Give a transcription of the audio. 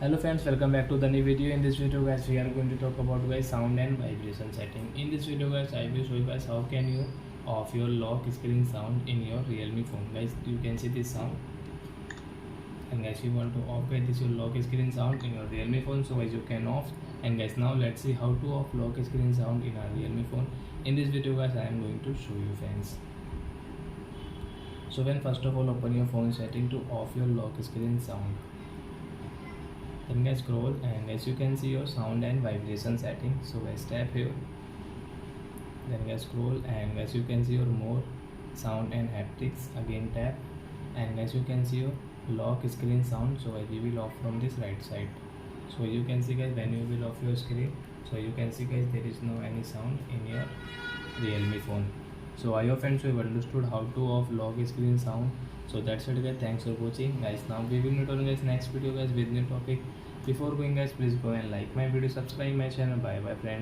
Hello friends, welcome back to the new video. In this video guys, we are going to talk about guys sound and vibration setting. In this video guys, I will show you guys how can you off your lock screen sound in your Realme phone. Guys, you can see this sound, and guys, you want to off this your lock screen sound in your Realme phone. So guys, you can off. And guys, now let's see how to off lock screen sound in our Realme phone. In this video guys, I am going to show you friends. So when first of all open your phone setting to off your lock screen sound. Then guys scroll and guys you can see your sound and vibration setting. So guys tap here. Then guys scroll and guys you can see your more sound and haptics. Again tap and guys you can see your lock screen sound. So guys you will off from this right side. So you can see guys when you will off your screen. So you can see guys there is no any sound in your Realme phone. So I hope friends you have understood how to off lock screen sound. So that's it guys, thanks for watching guys. Now we will meet on guys next video guys with new topic. Before going guys, please go and like my video, subscribe my channel. Bye bye friends.